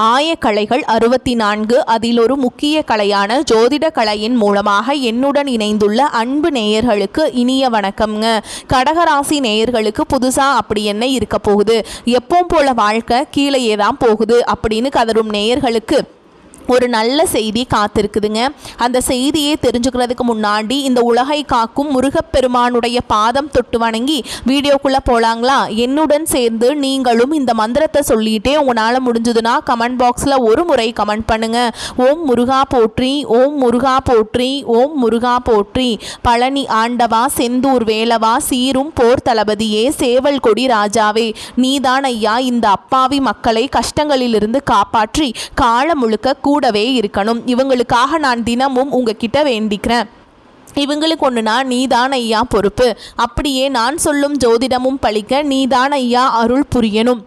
ஆயக்கலைகள் 64 அதில் ஒரு முக்கிய கலையான ஜோதிட கலையின் மூலமாக என்னுடன் இணைந்துள்ள அன்பு நேயர்களுக்கு இனிய வணக்கம்ங்க. கடகராசி நேயர்களுக்கு புதுசா அப்படி என்ன இருக்க போகுது, எப்பவும் போல வாழ்க்கை கீழேயே தான் போகுது அப்படின்னு கதரும் நேயர்களுக்கு ஒரு நல்ல செய்தி காத்திருக்குதுங்க. அந்த செய்தியை தெரிஞ்சுக்கிறதுக்கு முன்னாடி இந்த உலகை காக்கும் முருகப்பெருமானுடைய பாதம் தொட்டு வணங்கி வீடியோக்குள்ளே போகலாங்களா? என்னுடன் சேர்ந்து நீங்களும் இந்த மந்திரத்தை சொல்லிகிட்டே உங்களால் முடிஞ்சதுன்னா கமெண்ட் பாக்ஸில் ஒரு முறை கமெண்ட் பண்ணுங்க. ஓம் முருகா போற்றி, ஓம் முருகா போற்றி, ஓம் முருகா போற்றி. பழனி ஆண்டவா, செந்தூர் வேலவா, சீரும் போர் தளபதியே, சேவல் கொடி ராஜாவே, நீதான் ஐயா இந்த அப்பாவி மக்களை கஷ்டங்களிலிருந்து காப்பாற்றி காலம் முழுக்க கூடவே இருக்கணும். இவங்களுக்காக நான் தினமும் உங்ககிட்ட வேண்டிக்கிறேன். இவங்களுக்கு ஒன்றுனா நீதான் ஐயா பொறுப்பு. அப்படியே நான் சொல்லும் ஜோதிடமும் பழிக்க நீதான் ஐயா அருள் புரியணும்.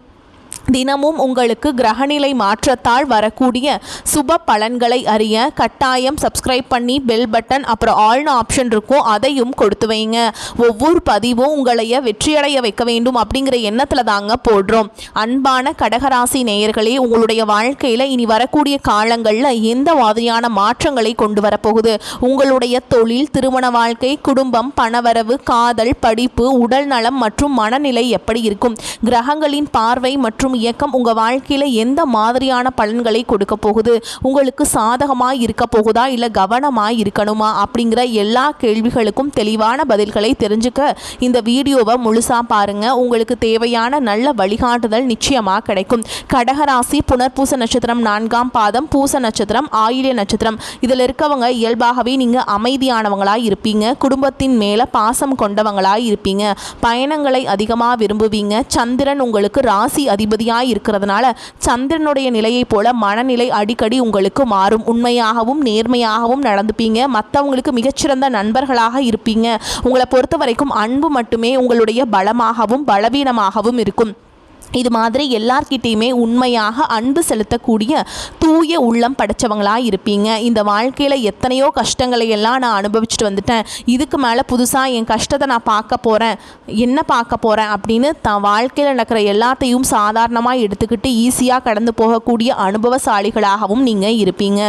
தினமும் உங்களுக்கு கிரகநிலை மாற்றத்தால் வரக்கூடிய சுப பலன்களை அறிய கட்டாயம் சப்ஸ்கிரைப் பண்ணி பெல் பட்டன் அப்புறம் ஆல்னு ஆப்ஷன் இருக்கும், அதையும் கொடுத்து வைங்க. ஒவ்வொரு பதிவும் உங்களைய வெற்றியடைய வைக்க வேண்டும் அப்படிங்கிற எண்ணத்தில் தாங்க போடுறோம். அன்பான கடகராசி நேயர்களே, உங்களுடைய வாழ்க்கையில் இனி வரக்கூடிய காலங்களில் எந்த மாதிரியான மாற்றங்களை கொண்டு வரப்போகுது? உங்களுடைய தொழில், திருமண வாழ்க்கை, குடும்பம், பணவரவு, காதல், படிப்பு, உடல் நலம் மற்றும் மனநிலை எப்படி இருக்கும்? கிரகங்களின் பார்வை மற்றும் இயக்கம் உங்க வாழ்க்கையில எந்த மாதிரியான பலன்களை கொடுக்க போகுது? உங்களுக்கு சாதகமாய் இருக்க போகுதா இல்ல கவனமாய் இருக்கணுமா அப்படிங்கிற எல்லா கேள்விகளுக்கும் தெளிவான பதில்களை தெரிஞ்சுக்க இந்த வீடியோவை முழுசா பாருங்க. உங்களுக்கு தேவையான நல்ல வழிகாட்டுதல் நிச்சயமா கிடைக்கும். கடகராசி புனர்பூச நட்சத்திரம் 4ஆம் பாதம், பூச நட்சத்திரம், ஆயில்ய நட்சத்திரம் இதில் இருக்கவங்க இயல்பாகவே நீங்க அமைதியானவங்களாய் இருப்பீங்க. குடும்பத்தின் மேல பாசம் கொண்டவங்களாய் இருப்பீங்க. பயணங்களை அதிகமாக விரும்புவீங்க. சந்திரன் உங்களுக்கு ராசி அதிபதி இருக்கிறதுனால சந்திரனுடைய நிலையை போல மனநிலை அடிக்கடி உங்களுக்கு மாறும். உண்மையாகவும் நேர்மையாகவும் நடந்துப்பீங்க. மற்றவங்களுக்கு மிகச்சிறந்த நண்பர்களாக இருப்பீங்க. உங்களை பொறுத்த வரைக்கும் அன்பு மட்டுமே உங்களுடைய பலமாகவும் பலவீனமாகவும் இருக்கும். இது மாதிரி எல்லார்கிட்டையுமே உண்மையாக அன்பு செலுத்தக்கூடிய தூய உள்ளம் படைச்சவங்களாக இருப்பீங்க. இந்த வாழ்க்கையில் எத்தனையோ கஷ்டங்களை எல்லாம் நான் அனுபவிச்சுட்டு வந்துட்டேன். இதுக்கு மேலே புதுசாக என் கஷ்டத்தை நான் பார்க்க போகிறேன், என்ன பார்க்க போகிறேன் அப்படின்னு தான் வாழ்க்கையில் நடக்கிற எல்லாத்தையும் சாதாரணமாக எடுத்துக்கிட்டு ஈஸியாக கடந்து போகக்கூடிய அனுபவசாலிகளாகவும் நீங்கள் இருப்பீங்க.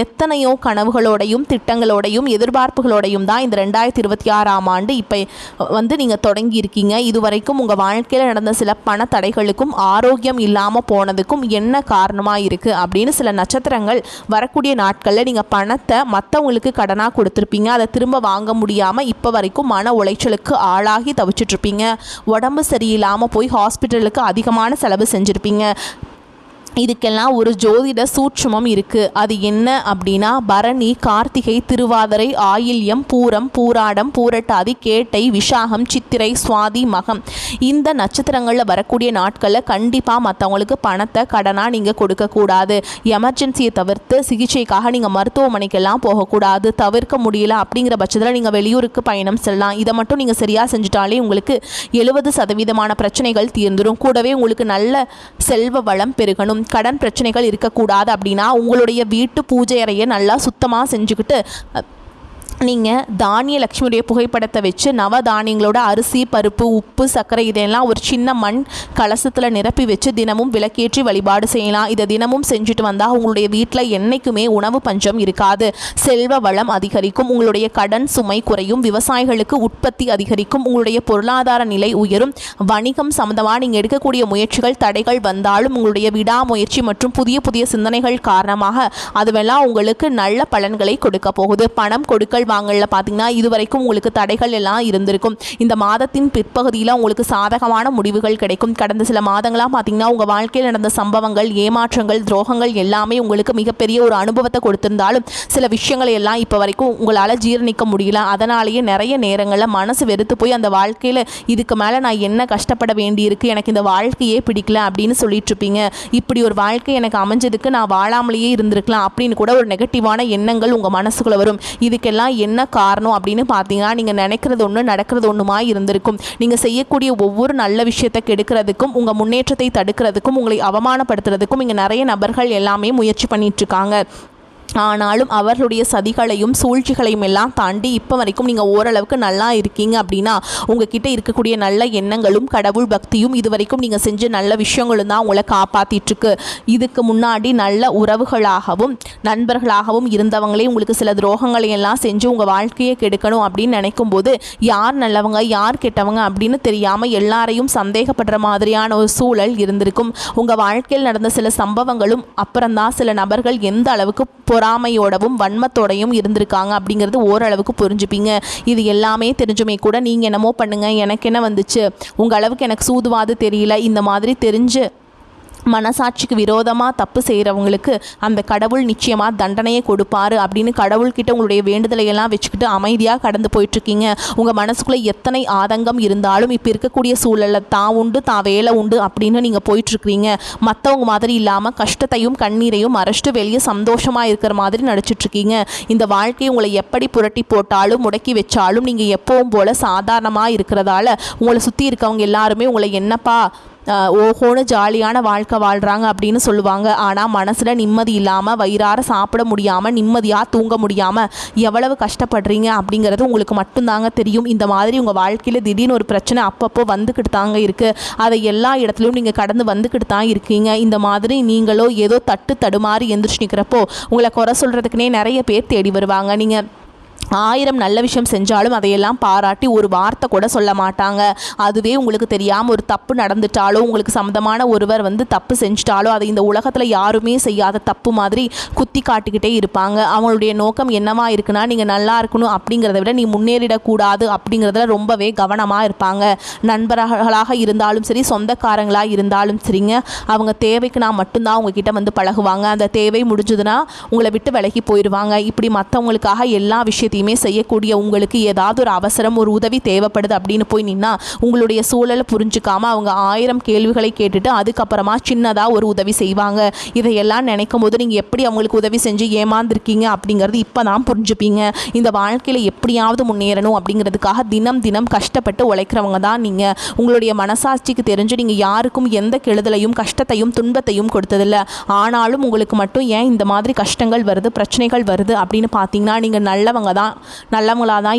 எத்தனையோ கனவுகளோடையும் திட்டங்களோடையும் எதிர்பார்ப்புகளோடையும் தான் இந்த 2026ஆம் ஆண்டு இப்போ நீங்கள் தொடங்கி இருக்கீங்க. இதுவரைக்கும் உங்கள் வாழ்க்கையில் நடந்த சில பண தடைகள் ஆரோக்கியம் இல்லாம போனதுக்கும் என்ன காரணமா இருக்கு அப்படின்னு சில நட்சத்திரங்கள் வரக்கூடிய நாட்கள்ல நீங்க பணத்தை மற்றவங்களுக்கு கடனா கொடுத்துருப்பீங்க. அதை திரும்ப வாங்க முடியாம இப்ப வரைக்கும் மன உளைச்சலுக்கு ஆளாகி தவிச்சிட்டு இருப்பீங்க. உடம்பு சரியில்லாம போய் ஹாஸ்பிட்டலுக்கு அதிகமான செலவு செஞ்சிருப்பீங்க. இதுக்கெல்லாம் ஒரு ஜோதிட சூட்சுமம் இருக்குது. அது என்ன அப்படின்னா, பரணி, கார்த்திகை, திருவாதிரை, ஆயில்யம், பூரம், பூராடம், பூரட்டாதி, கேட்டை, விஷாகம், சித்திரை, சுவாதி, மகம் இந்த நட்சத்திரங்களில் வரக்கூடிய நாட்களில் கண்டிப்பாக மற்றவங்களுக்கு பணத்தை கடனாக நீங்கள் கொடுக்கக்கூடாது. எமர்ஜென்சியை தவிர்த்து சிகிச்சைக்காக நீங்கள் மருத்துவமனைக்கெல்லாம் போகக்கூடாது. தவிர்க்க முடியல அப்படிங்கிற பட்சத்தில் நீங்கள் வெளியூருக்கு பயணம் செல்லலாம். இதை மட்டும் நீங்கள் சரியாக செஞ்சுட்டாலே உங்களுக்கு 70% பிரச்சனைகள் தீர்ந்துடும். கூடவே உங்களுக்கு நல்ல செல்வ வளம் பெருகணும். கடன் பிரச்சனைகள் இருக்கக்கூடாது அப்படின்னா உங்களுடைய வீட்டு பூஜை அறையை நல்லா சுத்தமாக செஞ்சுக்கிட்டு நீங்கள் தானிய லட்சுமியுடைய புகைப்படத்தை வச்சு நவதானியங்களோட அரிசி, பருப்பு, உப்பு, சர்க்கரை இதெல்லாம் ஒரு சின்ன மண் கலசத்தில் நிரப்பி வச்சு தினமும் விளக்கேற்றி வழிபாடு செய்யலாம். இதை தினமும் செஞ்சுட்டு வந்தால் உங்களுடைய வீட்டில் என்றைக்குமே உணவு பஞ்சம் இருக்காது. செல்வ வளம் அதிகரிக்கும். உங்களுடைய கடன் சுமை குறையும். விவசாயிகளுக்கு உற்பத்தி அதிகரிக்கும். உங்களுடைய பொருளாதார நிலை உயரும். வணிகம் சம்பந்தமாக நீங்கள் எடுக்கக்கூடிய முயற்சிகள் தடைகள் வந்தாலும் உங்களுடைய விடாமுயற்சி மற்றும் புதிய புதிய சிந்தனைகள் காரணமாக அதுவெல்லாம் உங்களுக்கு நல்ல பலன்களை கொடுக்க போகுது. பணம் கொடுக்கல் வாங்கல பார்த்தீங்கன்னா இதுவரைக்கும் உங்களுக்கு தடைகள் எல்லாம் இருந்திருக்கும். இந்த மாதத்தின் பிற்பகுதியில் உங்களுக்கு சாதகமான முடிவுகள் கிடைக்கும். கடந்த சில மாதங்களாக பார்த்தீங்கன்னா உங்கள் வாழ்க்கையில் நடந்த சம்பவங்கள், ஏமாற்றங்கள், துரோகங்கள் எல்லாமே உங்களுக்கு மிகப்பெரிய ஒரு அனுபவத்தை கொடுத்திருந்தாலும் சில விஷயங்களை எல்லாம் இப்போ வரைக்கும் உங்களால் ஜீரணிக்க முடியல. அதனாலேயே நிறைய நேரங்களில் மனசு வெறுத்து போய் அந்த வாழ்க்கையில் இதுக்கு மேலே நான் என்ன கஷ்டப்பட வேண்டியிருக்கு, எனக்கு இந்த வாழ்க்கையே பிடிக்கல அப்படின்னு சொல்லிட்டு இருப்பீங்க. இப்படி ஒரு வாழ்க்கை எனக்கு அமைஞ்சதுக்கு நான் வாழாமலேயே இருந்திருக்கலாம் அப்படின்னு கூட ஒரு நெகட்டிவான எண்ணங்கள் உங்கள் மனசுக்குள்ள வரும். இதுக்கெல்லாம் என்ன காரணம் அப்படின்னு பார்த்தீங்கன்னா நீங்கள் நினைக்கிறது ஒன்று நடக்கிறது ஒன்றுமா இருந்திருக்கும். நீங்கள் செய்யக்கூடிய ஒவ்வொரு நல்ல விஷயத்தை கெடுக்கிறதுக்கும் உங்கள் முன்னேற்றத்தை தடுக்கிறதுக்கும் உங்களை அவமானப்படுத்துறதுக்கும் இங்கே நிறைய நபர்கள் எல்லாமே முயற்சி பண்ணிட்டு இருக்காங்க. ஆனாலும் அவர்களுடைய சதிகளையும் சூழ்ச்சிகளையும் எல்லாம் தாண்டி இப்போ வரைக்கும் நீங்கள் ஓரளவுக்கு நல்லா இருக்கீங்க அப்படின்னா உங்ககிட்ட இருக்கக்கூடிய நல்ல எண்ணங்களும் கடவுள் பக்தியும் இது வரைக்கும் நீங்கள் செஞ்ச நல்ல விஷயங்களும் தான் உங்களை காப்பாற்றிட்டுருக்கு. இதுக்கு முன்னாடி நல்ல உறவுகளாகவும் நண்பர்களாகவும் இருந்தவங்களே உங்களுக்கு சில துரோகங்களை எல்லாம் செஞ்சு உங்கள் வாழ்க்கையை கெடுக்கணும் அப்படின்னு நினைக்கும் போது யார் நல்லவங்க யார் கெட்டவங்க அப்படின்னு தெரியாமல் எல்லாரையும் சந்தேகப்படுற மாதிரியான ஒரு சூழல் இருந்திருக்கும். உங்கள் வாழ்க்கையில் நடந்த சில சம்பவங்களும் அப்புறம்தான் சில நபர்கள் எந்த அளவுக்கு பொறாமையோடவும் வன்மத்தோடையும் இருந்திருக்காங்க அப்படிங்கிறது ஓரளவுக்கு புரிஞ்சுப்பீங்க. இது எல்லாமே தெரிஞ்சுமே கூட நீங்கள் என்னமோ பண்ணுங்கள், எனக்கு என்ன வந்துச்சு, உங்கள் அளவுக்கு எனக்கு சூதுவாது தெரியல, இந்த மாதிரி தெரிஞ்சு மனசாட்சிக்கு விரோதமாக தப்பு செய்கிறவங்களுக்கு அந்த கடவுள் நிச்சயமாக தண்டனையை கொடுப்பாரு அப்படின்னு கடவுள்கிட்ட உங்களுடைய வேண்டுதலை எல்லாம் வச்சுக்கிட்டு அமைதியாக கடந்து போயிட்டுருக்கீங்க. உங்கள் மனசுக்குள்ளே எத்தனை ஆதங்கம் இருந்தாலும் இப்போ இருக்கக்கூடிய சூழலில் தான் உண்டு தான் வேலை உண்டு அப்படின்னு நீங்கள் போயிட்டுருக்கிறீங்க. மற்றவங்க மாதிரி இல்லாமல் கஷ்டத்தையும் கண்ணீரையும் மறைச்சிட்டு வெளியே சந்தோஷமாக இருக்கிற மாதிரி நடிச்சிட்ருக்கீங்க. இந்த வாழ்க்கையை உங்களை எப்படி புரட்டி போட்டாலும் முடக்கி வச்சாலும் நீங்கள் எப்பவும் போல் சாதாரணமாக இருக்கிறதால உங்களை சுற்றி இருக்கவங்க எல்லாருமே உங்களை என்னப்பா ஓஹோன்னு ஜாலியான வாழ்க்கை வாழ்கிறாங்க அப்படின்னு சொல்லுவாங்க. ஆனால் மனசில் நிம்மதி இல்லாமல் வயிறார சாப்பிட முடியாமல் நிம்மதியாக தூங்க முடியாமல் எவ்வளவு கஷ்டப்படுறீங்க அப்படிங்கிறது உங்களுக்கு மட்டும்தாங்க தெரியும். இந்த மாதிரி உங்கள் வாழ்க்கையில் திடீர்னு ஒரு பிரச்சனை அப்பப்போ வந்துக்கிட்டு தாங்க இருக்குது. அதை எல்லா இடத்துலையும் நீங்கள் கடந்து வந்துக்கிட்டு தான் இருக்கீங்க. இந்த மாதிரி நீங்களோ ஏதோ தடுமாறி எந்திரிச்சு நிற்கிறப்போ உங்களை குறை சொல்கிறதுக்குனே நிறைய பேர் தேடி வருவாங்க. நீங்கள் 1000 நல்ல விஷயம் செஞ்சாலும் அதையெல்லாம் பாராட்டி ஒரு வார்த்தை கூட சொல்ல மாட்டாங்க. அதுவே உங்களுக்கு தெரியாமல் ஒரு தப்பு நடந்துட்டாலோ உங்களுக்கு சம்மந்தமான ஒருவர் தப்பு செஞ்சிட்டாலோ அதை இந்த உலகத்தில் யாருமே செய்யாத தப்பு மாதிரி குத்தி காட்டிக்கிட்டே இருப்பாங்க. அவங்களுடைய நோக்கம் என்னவா இருக்குன்னா நீங்கள் நல்லா இருக்கணும் அப்படிங்கிறத விட நீ முன்னேறிடக்கூடாது அப்படிங்கிறதுல ரொம்பவே கவனமாக இருப்பாங்க. நண்பர்களாக இருந்தாலும் சரி சொந்தக்காரங்களாக இருந்தாலும் சரிங்க, அவங்க தேவைக்கு நான் மட்டும்தான் உங்ககிட்ட பழகுவாங்க. அந்த தேவை முடிஞ்சதுன்னா உங்களை விட்டு விலகி போயிடுவாங்க. இப்படி மற்றவங்களுக்காக எல்லா விஷயத்தையும் செய்யக்கூடிய உங்களுக்கு ஏதாவது ஒரு அவசரம் ஒரு உதவி தேவைப்படுது அப்படின்னு போய் நின்னா உங்களுடைய சூழலை புரிஞ்சுக்காம அவங்க 1000 கேள்விகளை கேட்டுட்டு அதுக்கப்புறமா சின்னதாக ஒரு உதவி செய்வாங்க. இதையெல்லாம் நினைக்கும் போது நீங்கள் எப்படி அவங்களுக்கு உதவி செஞ்சு ஏமாந்துருக்கீங்க அப்படிங்கிறது இப்போ தான் புரிஞ்சுப்பீங்க. இந்த வாழ்க்கையில் எப்படியாவது முன்னேறணும் அப்படிங்கிறதுக்காக தினம் தினம் கஷ்டப்பட்டு உழைக்கிறவங்க தான் நீங்கள். உங்களுடைய மனசாட்சிக்கு தெரிஞ்சு நீங்கள் யாருக்கும் எந்த கெடுதலையும் கஷ்டத்தையும் துன்பத்தையும் கொடுத்ததில்லை. ஆனாலும் உங்களுக்கு மட்டும் ஏன் இந்த மாதிரி கஷ்டங்கள் வருது பிரச்சனைகள் வருது அப்படின்னு பார்த்தீங்கன்னா நீங்கள் நல்லவங்களாக தான்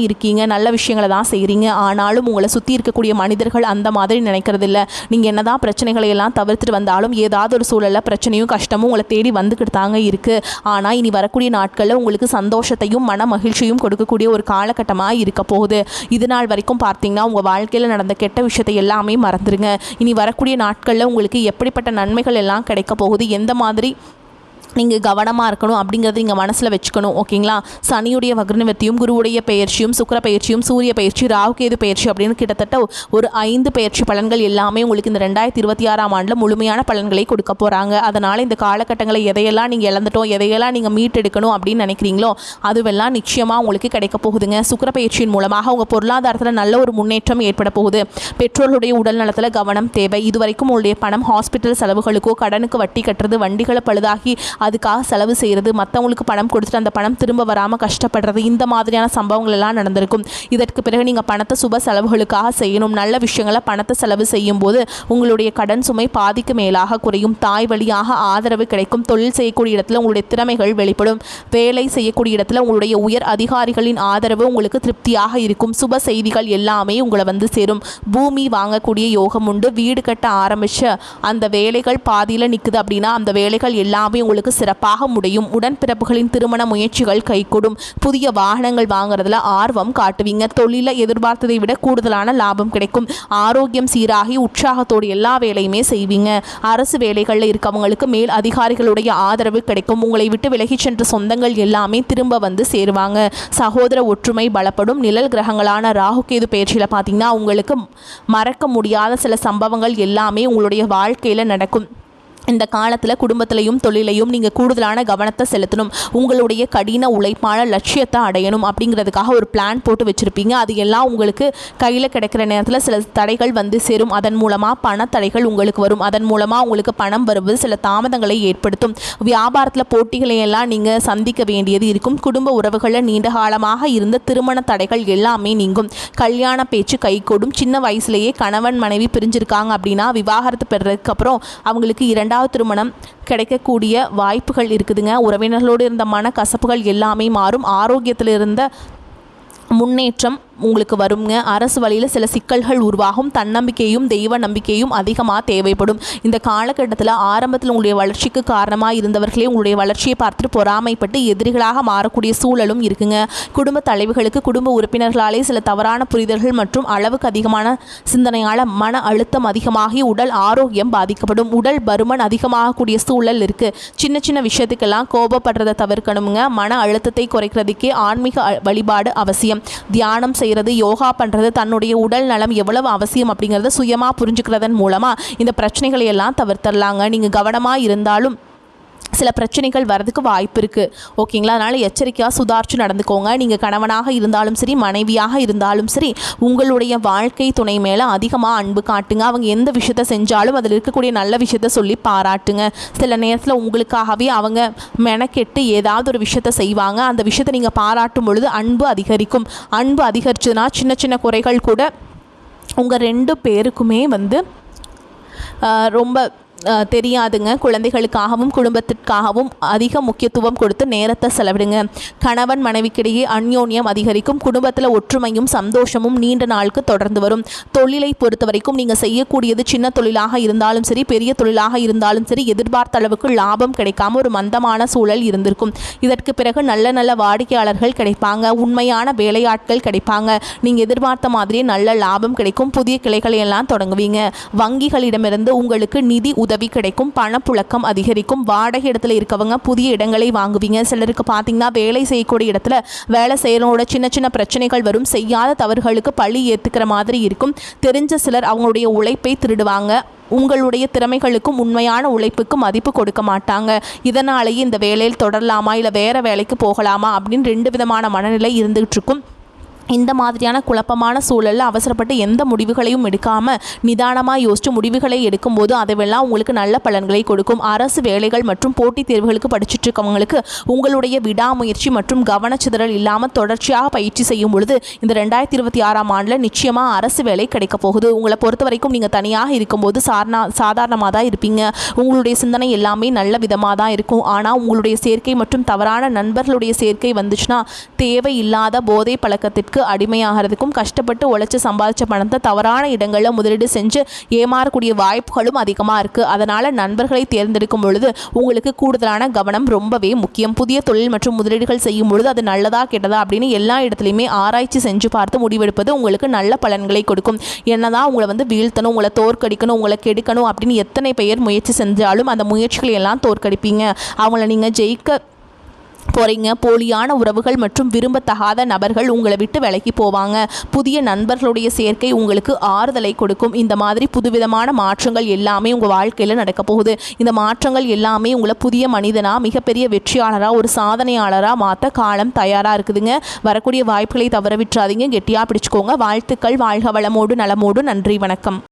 இருக்கீங்க, நல்ல விஷயங்களை தான் செய்கிறீங்க. ஆனாலும் உங்களை சுற்றி இருக்கக்கூடிய மனிதர்கள் அந்த மாதிரி நினைக்கிறதில்ல. நீங்கள் என்ன தான் பிரச்சனைகளை எல்லாம் தவிர்த்துட்டு வந்தாலும் ஏதாவது ஒரு சூழலில் பிரச்சனையும் கஷ்டமும் உங்களை தேடி வந்துக்கிட்டு தாங்க இருக்குது. ஆனால் இனி வரக்கூடிய நாட்களில் உங்களுக்கு சந்தோஷத்தையும் மன மகிழ்ச்சியும் கொடுக்கக்கூடிய ஒரு காலகட்டமாக இருக்க போகுது. இது நாள் வரைக்கும் பார்த்தீங்கன்னா உங்கள் வாழ்க்கையில் நடந்த கெட்ட விஷயத்தை எல்லாமே மறந்துடுங்க. இனி வரக்கூடிய நாட்களில் உங்களுக்கு எப்படிப்பட்ட நன்மைகள் எல்லாம் கிடைக்க போகுது, எந்த மாதிரி நீங்கள் கவனமாக இருக்கணும் அப்படிங்கிறது நீங்கள் மனசில் வச்சுக்கணும். ஓகேங்களா? சனியுடைய வக்ரநிவர்த்தியும் குருவுடைய பயிற்சியும் சுக்கிர பயிற்சியும் சூரிய பயிற்சி ராகுகேது பயிற்சி அப்படின்னு கிட்டத்தட்ட ஒரு 5 பயிற்சி பலன்கள் எல்லாமே உங்களுக்கு இந்த 2026ஆம் ஆண்டில் முழுமையான பலன்களை கொடுக்க போகிறாங்க. அதனால் இந்த காலகட்டங்களை எதையெல்லாம் நீங்கள் இழந்துட்டோம் எதையெல்லாம் நீங்கள் மீட்டெடுக்கணும் அப்படின்னு நினைக்கிறீங்களோ அதுவெல்லாம் நிச்சயமாக உங்களுக்கு கிடைக்க போகுதுங்க. சுக்கிர பயிற்சியின் மூலமாக உங்கள் பொருளாதாரத்தில் நல்ல ஒரு முன்னேற்றம் ஏற்பட போகுது. பெற்றோர்களுடைய உடல் நலத்தில் கவனம் தேவை. இதுவரைக்கும் உங்களுடைய பணம் ஹாஸ்பிட்டல் செலவுகளுக்கோ கடனுக்கு வட்டி கட்டுறது வண்டிகளை பழுதாகி அதுக்காக செலவு செய்கிறது மற்றவங்களுக்கு பணம் கொடுத்துட்டு அந்த பணம் திரும்ப வராமல் கஷ்டப்படுறது இந்த மாதிரியான சம்பவங்கள் எல்லாம் நடந்திருக்கும். இதற்கு பிறகு நீங்கள் பணத்தை சுப செலவுகளுக்காக செய்யணும். நல்ல விஷயங்களை பணத்தை செலவு செய்யும் போது உங்களுடைய கடன் சுமை பாதிக்கு மேலாக குறையும். தாய் வழியாக ஆதரவு கிடைக்கும். தொழில் செய்யக்கூடிய இடத்துல உங்களுடைய திறமைகள் வெளிப்படும். வேலை செய்யக்கூடிய இடத்துல உங்களுடைய உயர் அதிகாரிகளின் ஆதரவு உங்களுக்கு திருப்தியாக இருக்கும். சுப செய்திகள் எல்லாமே உங்களை சேரும். பூமி வாங்கக்கூடிய யோகம் உண்டு. வீடு கட்ட ஆரம்பிச்ச அந்த வேலைகள் பாதியில் நிற்குது அப்படின்னா அந்த வேலைகள் எல்லாமே உங்களுக்கு சிறப்பாக முடியும். உடன்பிறப்புகளின் திருமண முயற்சிகள் கைகூடும். புதிய வாகனங்கள் வாங்குறதுல ஆர்வம் காட்டுவீங்க. தொழில எதிர்பார்த்ததை விட கூடுதலான லாபம் கிடைக்கும். ஆரோக்கியம் சீராகி உற்சாகத்தோடு எல்லா வேலையுமே செய்வீங்க. அரசு வேலைகளில் இருக்கவங்களுக்கு மேல் அதிகாரிகளுடைய ஆதரவு கிடைக்கும். உங்களை விட்டு விலகி சென்ற சொந்தங்கள் எல்லாமே திரும்ப சேருவாங்க. சகோதர ஒற்றுமை பலப்படும். நிழல் கிரகங்களான ராகுகேது பயிற்சியில் பார்த்தீங்கன்னா உங்களுக்கு மறக்க முடியாத சில சம்பவங்கள் எல்லாமே உங்களுடைய வாழ்க்கையில் நடக்கும். இந்த காலத்தில் குடும்பத்திலையும் தொழிலையும் நீங்கள் கூடுதலான கவனத்தை செலுத்தணும். உங்களுடைய கடின உழைப்பான லட்சியத்தை அடையணும் அப்படிங்கிறதுக்காக ஒரு பிளான் போட்டு வச்சுருப்பீங்க. அது எல்லாம் உங்களுக்கு கையில் கிடைக்கிற நேரத்தில் சில தடைகள் சேரும். அதன் மூலமாக பணத்தடைகள் உங்களுக்கு வரும். அதன் மூலமாக உங்களுக்கு பணம் வருவது சில தாமதங்களை ஏற்படுத்தும். வியாபாரத்தில் போட்டிகளை எல்லாம் நீங்கள் சந்திக்க வேண்டியது இருக்கும். குடும்ப உறவுகளில் நீண்ட காலமாக இருந்த திருமண தடைகள் எல்லாமே நீங்கும். கல்யாண பேச்சு கைகூடும். சின்ன வயசுலேயே கணவன் மனைவி பிரிஞ்சிருக்காங்க அப்படின்னா விவாகரத்து பெறதுக்கு அப்புறம் அவங்களுக்கு 2வது இரண்டாவது திருமணம் கிடைக்கக்கூடிய வாய்ப்புகள் இருக்குதுங்க. உறவினர்களோடு இருந்த மன கசப்புகள் எல்லாமே மாறும். ஆரோக்கியத்தில் இருந்த முன்னேற்றம் உங்களுக்கு வருங்க. அரசு வழியில் சில சிக்கல்கள் உருவாகும். தன்னம்பிக்கையும் தெய்வ நம்பிக்கையும் அதிகமாக தேவைப்படும். இந்த காலகட்டத்தில் ஆரம்பத்தில் உங்களுடைய வளர்ச்சிக்கு காரணமாக இருந்தவர்களே உங்களுடைய வளர்ச்சியை பார்த்துட்டு பொறாமைப்பட்டு எதிரிகளாக மாறக்கூடிய சூழலும் இருக்குங்க. குடும்ப தலைவர்களுக்கு குடும்ப உறுப்பினர்களாலே சில தவறான புரிதல்கள் மற்றும் அளவுக்கு அதிகமான சிந்தனையால் மன அழுத்தம் அதிகமாகி உடல் ஆரோக்கியம் பாதிக்கப்படும். உடல் பருமன் அதிகமாகக்கூடிய சூழல் இருக்குது. சின்ன சின்ன விஷயத்துக்கெல்லாம் கோபப்படுறதை தவிர்க்கணுங்க. மன அழுத்தத்தை குறைக்கிறதுக்கே ஆன்மீக வழிபாடு அவசியம். தியானம் செய்கிறது, யோகா பண்ணுறது, தன்னுடைய உடல் நலம் எவ்வளவு அவசியம் அப்படிங்கிறத சுயமாக புரிஞ்சுக்கிறதன் மூலமாக இந்த பிரச்சனைகளை எல்லாம் தவிர்த்தரலாங்க. நீங்கள் கவனமாக இருந்தாலும் சில பிரச்சனைகள் வரதுக்கு வாய்ப்பு இருக்குது. ஓகேங்களா? அதனால் எச்சரிக்கையாக சுதாரித்து நடந்துக்கோங்க. நீங்கள் கணவனாக இருந்தாலும் சரி, மனைவியாக இருந்தாலும் சரி, உங்களுடைய வாழ்க்கை துணை மேலே அதிகமாக அன்பு காட்டுங்க. அவங்க எந்த விஷயத்த செஞ்சாலும் அதில் இருக்கக்கூடிய நல்ல விஷயத்த சொல்லி பாராட்டுங்க. சில நேரத்தில் உங்களுக்காகவே அவங்க மெனக்கெட்டு ஏதாவது ஒரு விஷயத்த செய்வாங்க. அந்த விஷயத்தை நீங்கள் பாராட்டும் பொழுது அன்பு அதிகரிக்கும். அன்பு அதிகரிச்சதுன்னா சின்ன சின்ன குறைகள் கூட உங்கள் 2 பேருக்குமே ரொம்ப தெரியாதுங்க. குழந்தைகளுக்காகவும் குடும்பத்திற்காகவும் அதிக முக்கியத்துவம் கொடுத்து நேரத்தை செலவிடுங்க. கணவன் மனைவிக்கிடையே அந்யோன்யம் அதிகரிக்கும். குடும்பத்தில் ஒற்றுமையும் சந்தோஷமும் நீண்ட நாளுக்கு தொடர்ந்து வரும். தொழிலை பொறுத்த வரைக்கும் நீங்கள் செய்யக்கூடியது சின்ன தொழிலாக இருந்தாலும் சரி, பெரிய தொழிலாக இருந்தாலும் சரி, எதிர்பார்த்த அளவுக்கு லாபம் கிடைக்காம ஒரு மந்தமான சூழல் இருந்திருக்கும். இதற்கு பிறகு நல்ல நல்ல வாடிக்கையாளர்கள் கிடைப்பாங்க. உண்மையான வேலையாட்கள் கிடைப்பாங்க. நீங்கள் எதிர்பார்த்த மாதிரியே நல்ல லாபம் கிடைக்கும். புதிய கிளைகளை எல்லாம் தொடங்குவீங்க. வங்கிகளிடமிருந்து உங்களுக்கு நிதி உதவி கிடைக்கும். பணப்புழக்கம் அதிகரிக்கும். வாடகை இடத்துல இருக்கவங்க புதிய இடங்களை வாங்குவீங்க. சிலருக்கு பார்த்தீங்கன்னா வேலை செய்யக்கூடிய இடத்துல வேலை செய்யறோட சின்ன சின்ன பிரச்சனைகள் வரும். செய்யாத தவறுகளுக்கு பழி ஏற்றுக்கிற மாதிரி இருக்கும். தெரிஞ்ச சிலர் அவங்களுடைய உழைப்பை திருடுவாங்க. உங்களுடைய திறமைகளுக்கும் உண்மையான உழைப்புக்கு மதிப்பு கொடுக்க மாட்டாங்க. இதனாலேயே இந்த வேலையில் தொடரலாமா இல்லை வேறு வேலைக்கு போகலாமா அப்படின்னு 2 விதமான மனநிலை இருந்துகிட்டு இருக்கும். இந்த மாதிரியான குழப்பமான சூழலில் அவசரப்பட்டு எந்த முடிவுகளையும் எடுக்காமல் நிதானமாக யோசித்து முடிவுகளை எடுக்கும்போது அதுவெல்லாம் உங்களுக்கு நல்ல பலன்களை கொடுக்கும். அரசு வேலைகள் மற்றும் போட்டித் தேர்வுகளுக்கு படிச்சுட்டு இருக்கவங்களுக்கு உங்களுடைய விடாமுயற்சி மற்றும் கவனச்சிதறல் இல்லாமல் தொடர்ச்சியாக பயிற்சி செய்யும் பொழுது இந்த 2026ஆம் ஆண்டில் நிச்சயமாக அரசு வேலை கிடைக்க போகுது. உங்களை பொறுத்த வரைக்கும் நீங்கள் தனியாக இருக்கும்போது சாதாரணமாக தான் இருப்பீங்க. உங்களுடைய சிந்தனை எல்லாமே நல்ல விதமாக தான் இருக்கும். ஆனால் உங்களுடைய சேர்க்கை மற்றும் தவறான நண்பர்களுடைய சேர்க்கை வந்துச்சுன்னா தேவையில்லாத போதை பழக்கத்திற்கு அடிமையாகிறதுக்கும் கஷ்டப்பட்டு உழைச்சு சம்பாதிச்ச பணத்தை தவறான இடங்களில் முதலீடு செஞ்சு ஏமாறக்கூடிய வாய்ப்புகளும் அதிகமாக இருக்குது. அதனால் நண்பர்களை தேர்ந்தெடுக்கும் பொழுது உங்களுக்கு கூடுதலான கவனம் ரொம்பவே முக்கியம். புதிய தொழில் மற்றும் முதலீடுகள் செய்யும் பொழுது அது நல்லதா கெட்டதா அப்படின்னு எல்லா இடத்துலையுமே ஆராய்ச்சி செஞ்சு பார்த்து முடிவெடுப்பது உங்களுக்கு நல்ல பலன்களை கொடுக்கும். என்னதான் உங்களை வீழ்த்தணும், உங்களை தோற்கடிக்கணும், உங்களை கெடுக்கணும் அப்படின்னு எத்தனை பேர் முயற்சி செஞ்சாலும் அந்த முயற்சிகளை எல்லாம் தோற்கடிப்பீங்க. அவங்கள நீங்கள் ஜெயிக்க போகிறீங்க. போலியான உறவுகள் மற்றும் விரும்பத்தகாத நபர்கள் உங்களை விட்டு விலகி போவாங்க. புதிய நண்பர்களுடைய சேர்க்கை உங்களுக்கு ஆறுதலை கொடுக்கும். இந்த மாதிரி புதுவிதமான மாற்றங்கள் எல்லாமே உங்கள் வாழ்க்கையில் நடக்க போகுது. இந்த மாற்றங்கள் எல்லாமே உங்களை புதிய மனிதனாக, மிகப்பெரிய வெற்றியாளராக, ஒரு சாதனையாளராக மாற்ற காலம் தயாராக இருக்குதுங்க. வரக்கூடிய வாய்ப்புகளை தவற விட்டுறாதீங்க. கெட்டியாக பிடிச்சிக்கோங்க. வாழ்த்துக்கள். வாழ்க வளமோடு நலமோடு. நன்றி, வணக்கம்.